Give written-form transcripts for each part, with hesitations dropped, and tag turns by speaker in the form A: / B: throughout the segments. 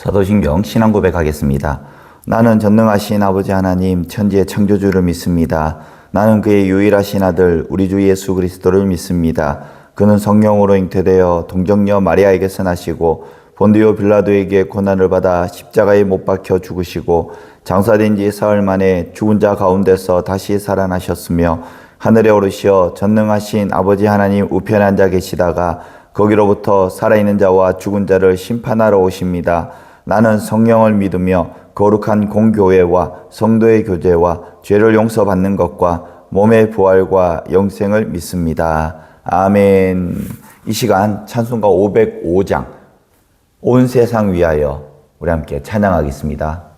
A: 사도신경 신앙 고백하겠습니다. 나는 전능하신 아버지 하나님 천지의 창조주를 믿습니다. 나는 그의 유일하신 아들 우리 주 예수 그리스도를 믿습니다. 그는 성령으로 잉태되어 동정녀 마리아에게서 나시고 본디오 빌라도에게 고난을 받아 십자가에 못 박혀 죽으시고 장사된 지 사흘 만에 죽은 자 가운데서 다시 살아나셨으며 하늘에 오르시어 전능하신 아버지 하나님 우편에 앉아 계시다가 거기로부터 살아있는 자와 죽은 자를 심판하러 오십니다. 나는 성령을 믿으며 거룩한 공교회와 성도의 교제와 죄를 용서받는 것과 몸의 부활과 영생을 믿습니다. 아멘. 이 시간 찬송가 505장 온 세상 위하여 우리 함께 찬양하겠습니다.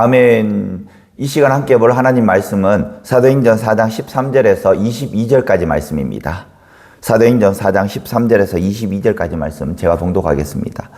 A: 아멘. 이 시간 함께 볼 하나님 말씀은 사도행전 4장 13절에서 22절까지 말씀입니다. 사도행전 4장 13절에서 22절까지 말씀 제가 봉독하겠습니다.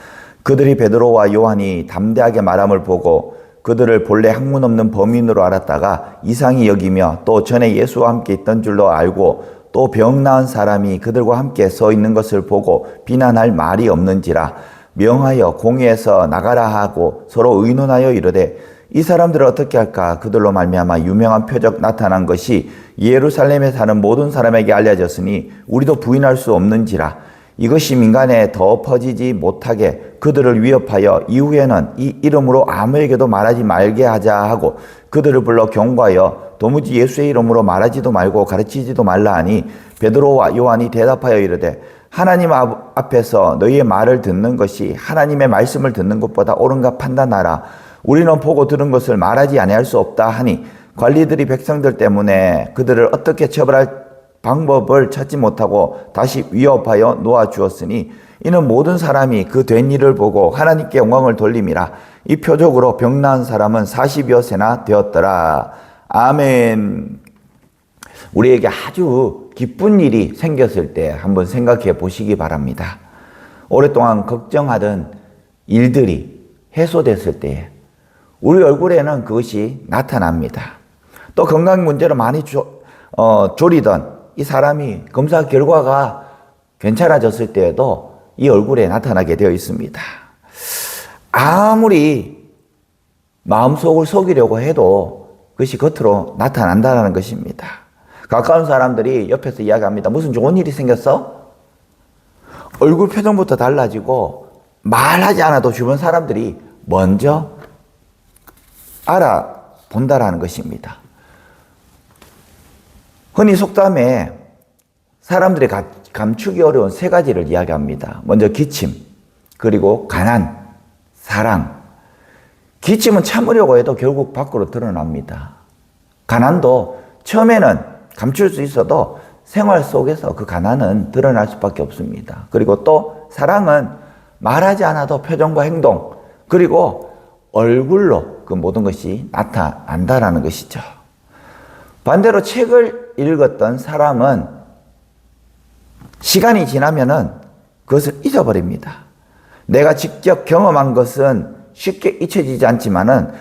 A: 그들이 베드로와 요한이 담대하게 말함을 보고 그들을 본래 학문 없는 범인으로 알았다가 이상히 여기며 또 전에 예수와 함께 있던 줄로 알고 또 병 나은 사람이 그들과 함께 서 있는 것을 보고 비난할 말이 없는지라 명하여 공회에서 나가라 하고 서로 의논하여 이르되 이 사람들을 어떻게 할까? 그들로 말미암아 유명한 표적 나타난 것이 예루살렘에 사는 모든 사람에게 알려졌으니 우리도 부인할 수 없는지라. 이것이 민간에 더 퍼지지 못하게 그들을 위협하여 이후에는 이 이름으로 아무에게도 말하지 말게 하자 하고 그들을 불러 경고하여 도무지 예수의 이름으로 말하지도 말고 가르치지도 말라 하니 베드로와 요한이 대답하여 이르되 하나님 앞에서 너희의 말을 듣는 것이 하나님의 말씀을 듣는 것보다 옳은가 판단하라. 우리는 보고 들은 것을 말하지 아니할 수 없다 하니 관리들이 백성들 때문에 그들을 어떻게 처벌할 방법을 찾지 못하고 다시 위협하여 놓아주었으니 이는 모든 사람이 그 된 일을 보고 하나님께 영광을 돌림이라. 이 표적으로 병 나은 사람은 40여 세나 되었더라. 아멘. 우리에게 아주 기쁜 일이 생겼을 때 한번 생각해 보시기 바랍니다. 오랫동안 걱정하던 일들이 해소됐을 때 우리 얼굴에는 그것이 나타납니다. 또 건강 문제로 많이 졸이던 이 사람이 검사 결과가 괜찮아졌을 때에도 이 얼굴에 나타나게 되어 있습니다. 아무리 마음속을 속이려고 해도 그것이 겉으로 나타난다는 것입니다. 가까운 사람들이 옆에서 이야기합니다. 무슨 좋은 일이 생겼어? 얼굴 표정부터 달라지고 말하지 않아도 주변 사람들이 먼저 알아본다라는 것입니다. 흔히 속담에 사람들이 감추기 어려운 세 가지를 이야기합니다. 먼저 기침, 그리고 가난, 사랑. 기침은 참으려고 해도 결국 밖으로 드러납니다. 가난도 처음에는 감출 수 있어도 생활 속에서 그 가난은 드러날 수밖에 없습니다. 그리고 또 사랑은 말하지 않아도 표정과 행동, 그리고 얼굴로 그 모든 것이 나타난다라는 것이죠. 반대로 책을 읽었던 사람은 시간이 지나면은 그것을 잊어버립니다. 내가 직접 경험한 것은 쉽게 잊혀지지 않지만은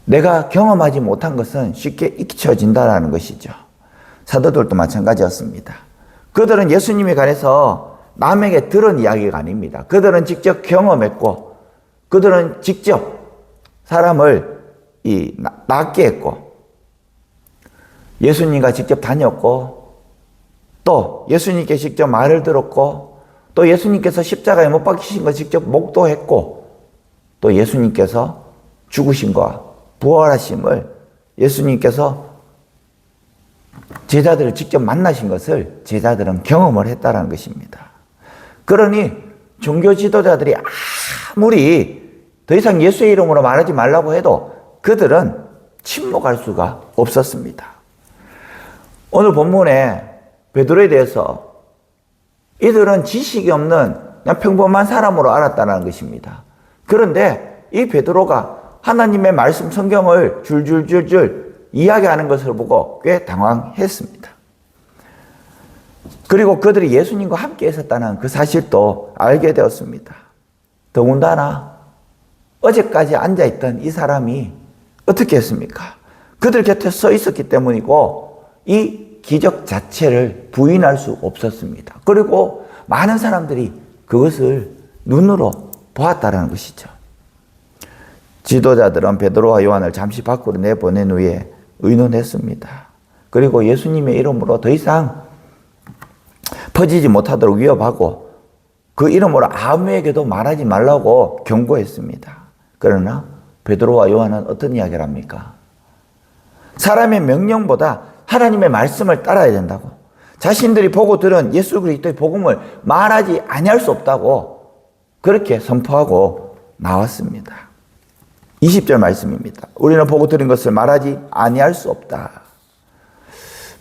A: 내가 경험하지 못한 것은 쉽게 잊혀진다라는 것이죠. 사도들도 마찬가지였습니다. 그들은 예수님에 관해서 남에게 들은 이야기가 아닙니다. 그들은 직접 경험했고, 그들은 직접 사람을 낫게 했고, 예수님과 직접 다녔고, 또 예수님께 직접 말을 들었고, 또 예수님께서 십자가에 못 박히신 걸 직접 목도했고, 또 예수님께서 죽으신 것, 부활하심을 예수님께서 제자들을 직접 만나신 것을 제자들은 경험을 했다는 것입니다. 그러니 종교 지도자들이 아무리 더 이상 예수의 이름으로 말하지 말라고 해도 그들은 침묵할 수가 없었습니다. 오늘 본문에 베드로에 대해서 이들은 지식이 없는 그냥 평범한 사람으로 알았다는 것입니다. 그런데 이 베드로가 하나님의 말씀 성경을 줄줄줄줄 이야기하는 것을 보고 꽤 당황했습니다. 그리고 그들이 예수님과 함께 있었다는 그 사실도 알게 되었습니다. 더군다나 어제까지 앉아있던 이 사람이 어떻게 했습니까? 그들 곁에 서 있었기 때문이고 이 기적 자체를 부인할 수 없었습니다. 그리고 많은 사람들이 그것을 눈으로 보았다는 것이죠. 지도자들은 베드로와 요한을 잠시 밖으로 내보낸 후에 의논했습니다. 그리고 예수님의 이름으로 더 이상 퍼지지 못하도록 위협하고 그 이름으로 아무에게도 말하지 말라고 경고했습니다. 그러나 베드로와 요한은 어떤 이야기를 합니까? 사람의 명령보다 하나님의 말씀을 따라야 된다고, 자신들이 보고 들은 예수 그리스도의 복음을 말하지 아니할 수 없다고 그렇게 선포하고 나왔습니다. 20절 말씀입니다. 우리는 보고 들은 것을 말하지 아니할 수 없다.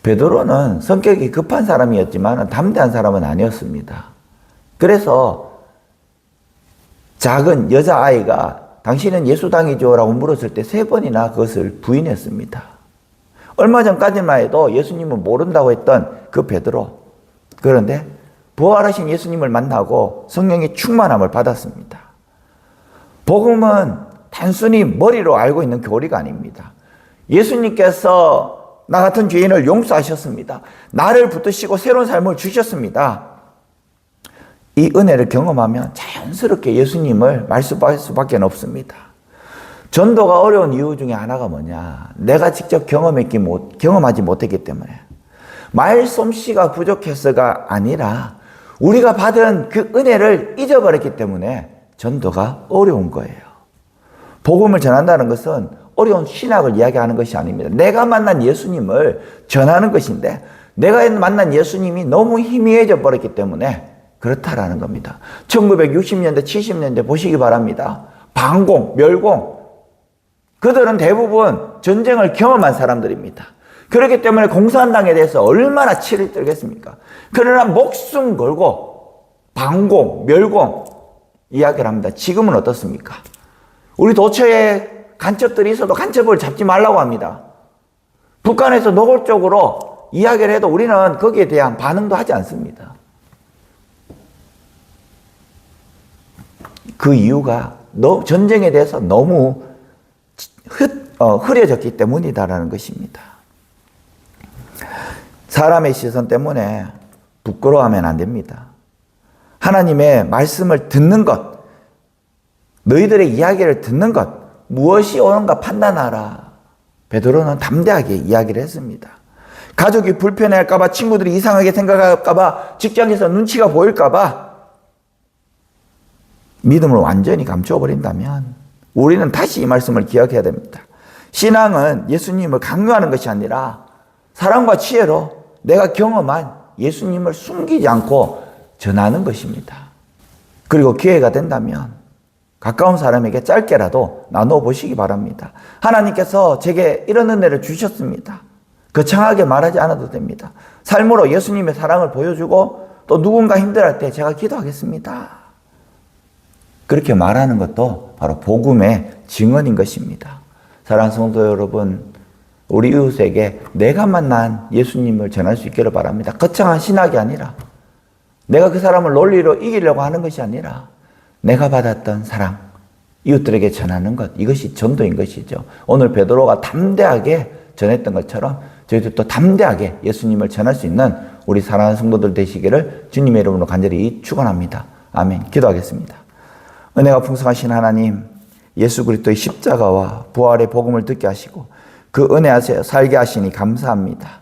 A: 베드로는 성격이 급한 사람이었지만 담대한 사람은 아니었습니다. 그래서 작은 여자아이가 당신은 예수당이죠? 라고 물었을 때 3번이나 그것을 부인했습니다. 얼마 전까지만 해도 예수님은 모른다고 했던 그 베드로. 그런데 부활하신 예수님을 만나고 성령의 충만함을 받았습니다. 복음은 단순히 머리로 알고 있는 교리가 아닙니다. 예수님께서 나 같은 죄인을 용서하셨습니다. 나를 붙드시고 새로운 삶을 주셨습니다. 이 은혜를 경험하면 자연스럽게 예수님을 말씀할 수밖에 없습니다. 전도가 어려운 이유 중에 하나가 뭐냐? 내가 직접 경험하지 못했기 때문에. 말솜씨가 부족해서가 아니라 우리가 받은 그 은혜를 잊어버렸기 때문에 전도가 어려운 거예요. 복음을 전한다는 것은 어려운 신학을 이야기하는 것이 아닙니다. 내가 만난 예수님을 전하는 것인데 내가 만난 예수님이 너무 희미해져 버렸기 때문에 그렇다라는 겁니다. 1960년대, 70년대 보시기 바랍니다. 반공, 멸공. 그들은 대부분 전쟁을 경험한 사람들입니다. 그렇기 때문에 공산당에 대해서 얼마나 치를 떨겠습니까? 그러나 목숨 걸고 반공, 멸공 이야기를 합니다. 지금은 어떻습니까? 우리 도처에 간첩들이 있어도 간첩을 잡지 말라고 합니다. 북한에서 노골적으로 이야기를 해도 우리는 거기에 대한 반응도 하지 않습니다. 그 이유가 전쟁에 대해서 너무 흐려졌기 때문이다라는 것입니다. 사람의 시선 때문에 부끄러워하면 안 됩니다. 하나님의 말씀을 듣는 것, 너희들의 이야기를 듣는 것, 무엇이 옳은가 판단하라. 베드로는 담대하게 이야기를 했습니다. 가족이 불편해할까봐, 친구들이 이상하게 생각할까봐, 직장에서 눈치가 보일까봐 믿음을 완전히 감추어버린다면 우리는 다시 이 말씀을 기억해야 됩니다. 신앙은 예수님을 강요하는 것이 아니라 사랑과 지혜로 내가 경험한 예수님을 숨기지 않고 전하는 것입니다. 그리고 기회가 된다면 가까운 사람에게 짧게라도 나누어 보시기 바랍니다. 하나님께서 제게 이런 은혜를 주셨습니다. 거창하게 말하지 않아도 됩니다. 삶으로 예수님의 사랑을 보여주고 또 누군가 힘들어할 때 제가 기도하겠습니다. 그렇게 말하는 것도 바로 복음의 증언인 것입니다. 사랑하는 성도 여러분, 우리 이웃에게 내가 만난 예수님을 전할 수 있기를 바랍니다. 거창한 신학이 아니라 내가 그 사람을 논리로 이기려고 하는 것이 아니라 내가 받았던 사랑, 이웃들에게 전하는 것, 이것이 전도인 것이죠. 오늘 베드로가 담대하게 전했던 것처럼 저희들도 담대하게 예수님을 전할 수 있는 우리 사랑하는 성도들 되시기를 주님의 이름으로 간절히 축원합니다. 아멘. 기도하겠습니다. 은혜가 풍성하신 하나님, 예수 그리스도의 십자가와 부활의 복음을 듣게 하시고 그 은혜 하세요 살게 하시니 감사합니다.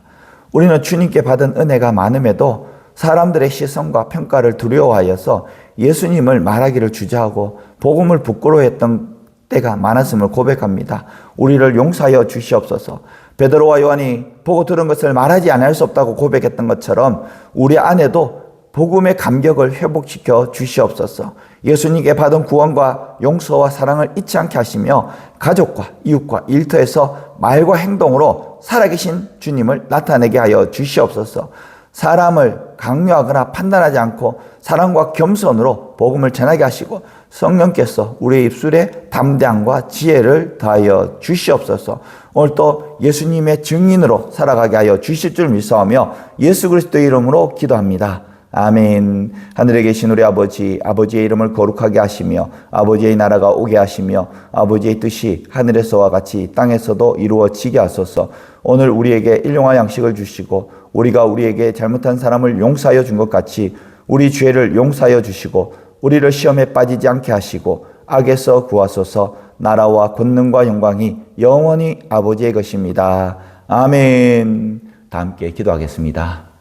A: 우리는 주님께 받은 은혜가 많음에도 사람들의 시선과 평가를 두려워하여서 예수님을 말하기를 주저하고 복음을 부끄러워했던 때가 많았음을 고백합니다. 우리를 용서하여 주시옵소서. 베드로와 요한이 보고 들은 것을 말하지 않을 수 없다고 고백했던 것처럼 우리 안에도 복음의 감격을 회복시켜 주시옵소서. 예수님께 받은 구원과 용서와 사랑을 잊지 않게 하시며 가족과 이웃과 일터에서 말과 행동으로 살아계신 주님을 나타내게 하여 주시옵소서. 사람을 강요하거나 판단하지 않고 사랑과 겸손으로 복음을 전하게 하시고 성령께서 우리의 입술에 담대함과 지혜를 더하여 주시옵소서. 오늘 또 예수님의 증인으로 살아가게 하여 주실 줄 믿사오며 예수 그리스도의 이름으로 기도합니다. 아멘. 하늘에 계신 우리 아버지, 아버지의 이름을 거룩하게 하시며 아버지의 나라가 오게 하시며 아버지의 뜻이 하늘에서와 같이 땅에서도 이루어지게 하소서. 오늘 우리에게 일용할 양식을 주시고 우리가 우리에게 잘못한 사람을 용서하여 준 것 같이 우리 죄를 용서하여 주시고 우리를 시험에 빠지지 않게 하시고 악에서 구하소서. 나라와 권능과 영광이 영원히 아버지의 것입니다. 아멘. 다 함께 기도하겠습니다.